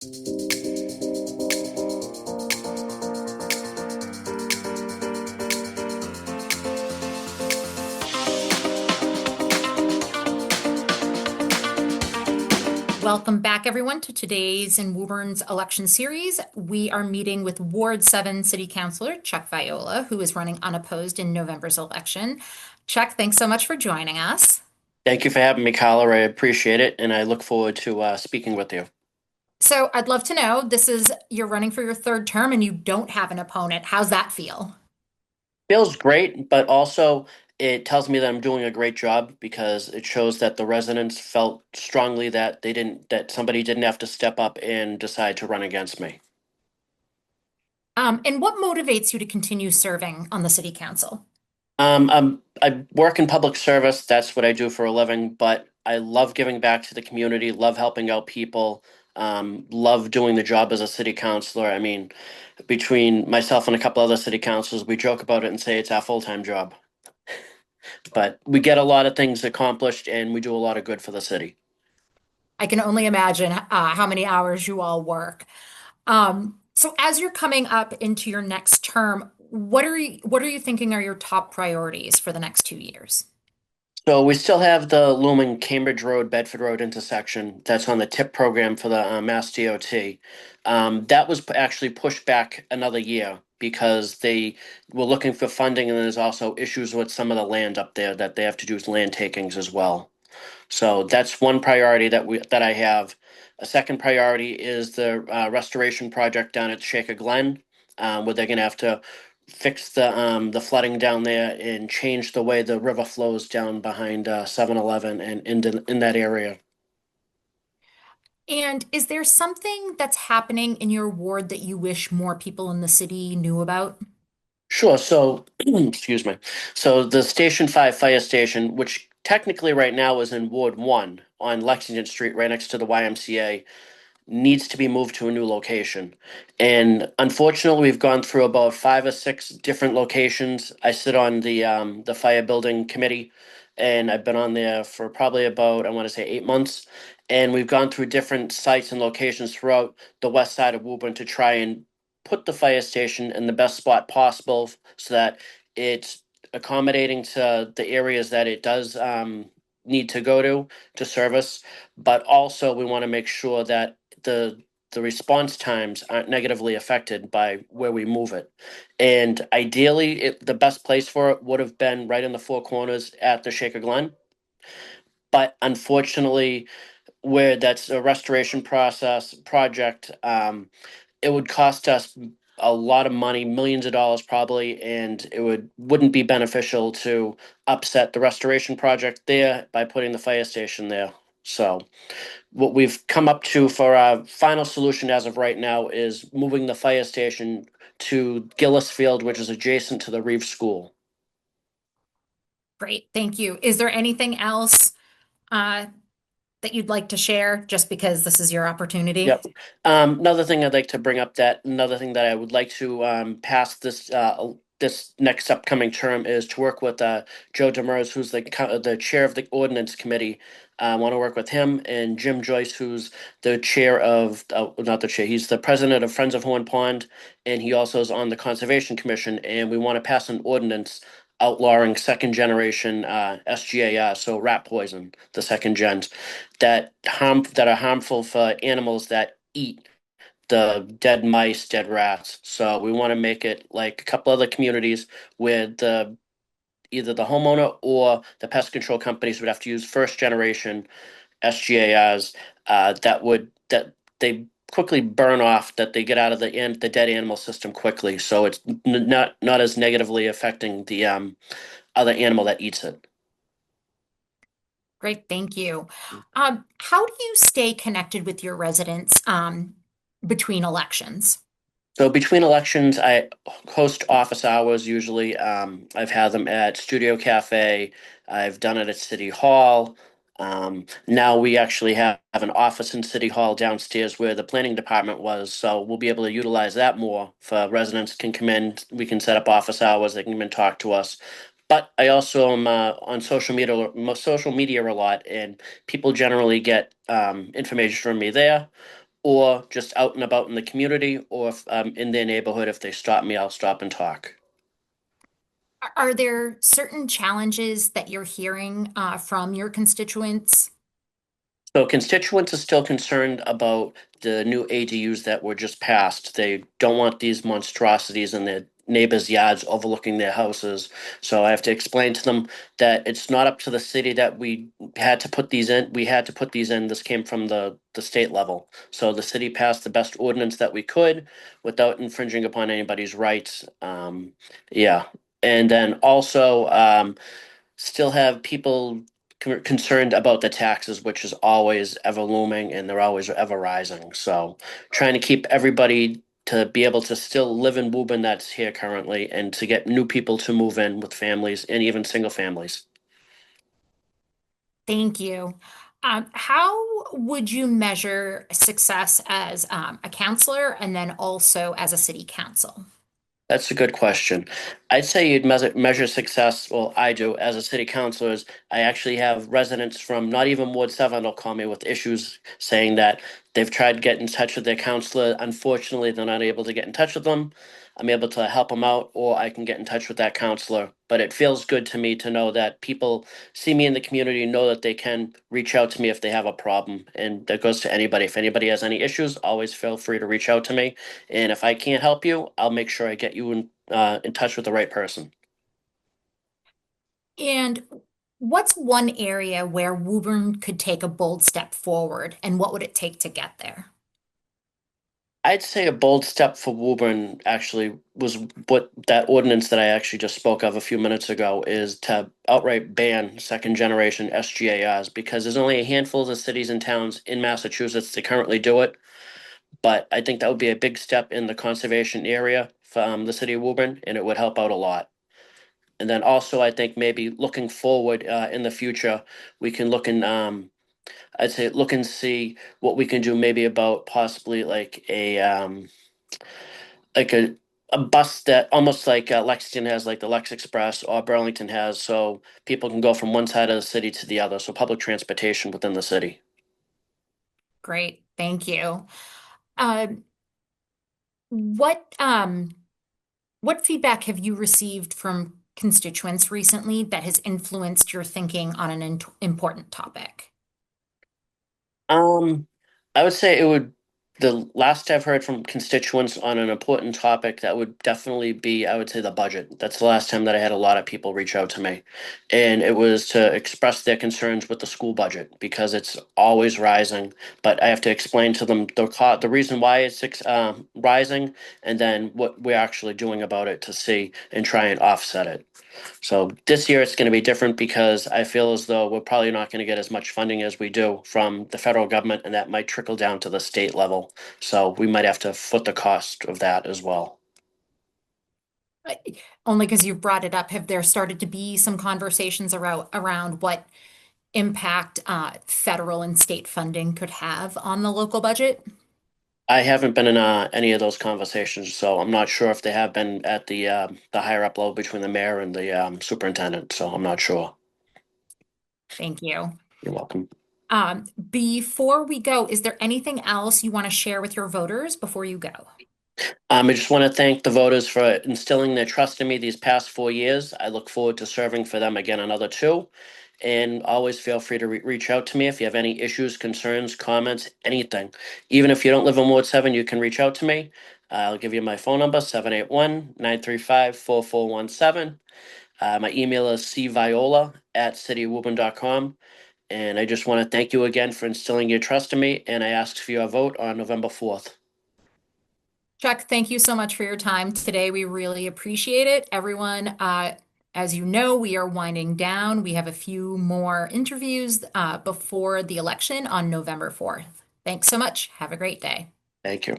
Welcome back, everyone, to today's in Woburn's election series. We are meeting with Ward 7 City Councilor Chuck Viola, who is running unopposed in November's election. Chuck, thanks so much for joining us. Thank you for having me, Kyler. I appreciate it, and I look forward to speaking with you. So I'd love to know, you're running for your third term and you don't have an opponent. How's that feel? Feels great, but also it tells me that I'm doing a great job because it shows that the residents felt strongly that that somebody didn't have to step up and decide to run against me. And what motivates you to continue serving on the city council? I work in public service. That's what I do for a living, but I love giving back to the community, love helping out people, love doing the job as a city councilor. I mean, between myself and a couple other city councilors, we joke about it and say it's our full-time job. But we get a lot of things accomplished and we do a lot of good for the city. I can only imagine how many hours you all work. So as you're coming up into your next term, what are you thinking are your top priorities for the next 2 years? So we still have the looming Cambridge Road, Bedford Road intersection that's on the TIP program for the Mass DOT. That was actually pushed back another year because they were looking for funding, and there's also issues with some of the land up there that they have to do land takings as well. So that's one priority that I have. A second priority is the restoration project down at Shaker Glen, where they're going to have to fix the flooding down there and change the way the river flows down behind 7-Eleven and in that area. And is there something that's happening in your ward that you wish more people in the city knew about? Sure. So, excuse me. So the Station 5 fire station, which technically right now is in Ward 1 on Lexington Street, right next to the YMCA, needs to be moved to a new location. And unfortunately, we've gone through about 5 or 6 different locations. I sit on the fire building committee, and I've been on there for probably about, I want to say, 8 months. And we've gone through different sites and locations throughout the west side of Woburn to try and put the fire station in the best spot possible so that it's accommodating to the areas that it does need to go to service, but also we want to make sure that the the response times aren't negatively affected by where we move it. And ideally, the best place for it would have been right in the four corners at the Shaker Glen. But unfortunately, where that's a restoration process project, it would cost us a lot of money, millions of dollars probably, and it wouldn't be beneficial to upset the restoration project there by putting the fire station there. So what we've come up to for our final solution as of right now is moving the fire station to Gillis Field, which is adjacent to the Reeve School. Great, thank you. Is there anything else uh, that you'd like to share just because this is your opportunity? Yep. Another thing I'd like to bring up that another thing that I would like to pass this next upcoming term is to work with Joe Demers, who's the chair of the ordinance committee. I want to work with him and Jim Joyce, who's the chair of not the chair, he's the president of Friends of Horn Pond, and he also is on the Conservation Commission. And we want to pass an ordinance outlawing second generation SGAR, so rat poison, the second gens that are harmful for animals that eat the dead mice, dead rats. So we want to make it like a couple other communities where the either the homeowner or the pest control companies would have to use first generation SGARs that they quickly burn off, that they get out of the dead animal system quickly, so it's not as negatively affecting the other animal that eats it. Great, thank you. How do you stay connected with your residents between elections? So between elections, I host office hours usually. I've had them at Studio Cafe. I've done it at City Hall. Now we actually have an office in City Hall downstairs where the planning department was, so we'll be able to utilize that more for residents can come in. We can set up office hours. They can come and talk to us. But I also am on social media a lot, and people generally get information from me there. or just out and about in the community, or if I'm in their neighborhood, if they stop me, I'll stop and talk. Are there certain challenges that you're hearing from your constituents? So constituents are still concerned about the new ADUs that were just passed. They don't want these monstrosities in their neighbors' yards overlooking their houses. So I have to explain to them that it's not up to the city that we had to put these in. We had to put these in. This came from the state level. So the city passed the best ordinance that we could without infringing upon anybody's rights. Yeah. And then also, still have people concerned about the taxes, which is always ever looming and they're always ever rising. So trying to keep everybody to be able to still live in Woburn that's here currently and to get new people to move in with families and even single families. Thank you. How would you measure success as a counselor and then also as a city council? That's a good question. I'd say you'd measure success. Well, I do as a city councilor. Is I actually have residents from not even Ward 7 will call me with issues saying that they've tried to get in touch with their counselor. Unfortunately, they're not able to get in touch with them. I'm able to help them out, or I can get in touch with that counselor. But it feels good to me to know that people see me in the community, know that they can reach out to me if they have a problem. And that goes to anybody. If anybody has any issues, always feel free to reach out to me. And if I can't help you, I'll make sure I get you in touch with the right person. And what's one area where Woburn could take a bold step forward, and what would it take to get there? I'd say a bold step for Woburn actually was what that ordinance that I actually just spoke of a few minutes ago is to outright ban second generation SGARs because there's only a handful of the cities and towns in Massachusetts that currently do it. But I think that would be a big step in the conservation area from the city of Woburn, and it would help out a lot. And then also, I think maybe looking forward in the future, we can look and I'd say look and see what we can do maybe about possibly like a bus that almost like Lexington has like the Lex Express or Burlington has, so people can go from one side of the city to the other. So public transportation within the city. Great, thank you. Uh, what what feedback have you received from constituents recently that has influenced your thinking on an important topic? Um, I would say it would, the last I've heard from constituents on an important topic, that would definitely be, I would say, the budget. That's the last time that I had a lot of people reach out to me. And it was to express their concerns with the school budget because it's always rising. But I have to explain to them the reason why it's rising and then what we're actually doing about it to see and try and offset it. So this year it's going to be different because I feel as though we're probably not going to get as much funding as we do from the federal government, and that might trickle down to the state level. So we might have to foot the cost of that as well. Uh, Only because you've brought it up, have there started to be some conversations around what impact federal and state funding could have on the local budget? I haven't been in any of those conversations, so I'm not sure if they have been at the higher up level between the mayor and the superintendent. So I'm not sure. Thank you. You're welcome. Before we go, is there anything else you want to share with your voters before you go? I just want to thank the voters for instilling their trust in me these past 4 years. I look forward to serving for them again another two. And always feel free to reach out to me if you have any issues, concerns, comments, anything. Even if you don't live in Ward 7, you can reach out to me. I'll give you my phone number, 781-935-4417. My email is cviola@cityofwoburn.com. And I just want to thank you again for instilling your trust in me. And I ask for your vote on November 4th. Chuck, thank you so much for your time today. We really appreciate it. Everyone, as you know, we are winding down. We have a few more interviews before the election on November 4th. Thanks so much. Have a great day. Thank you.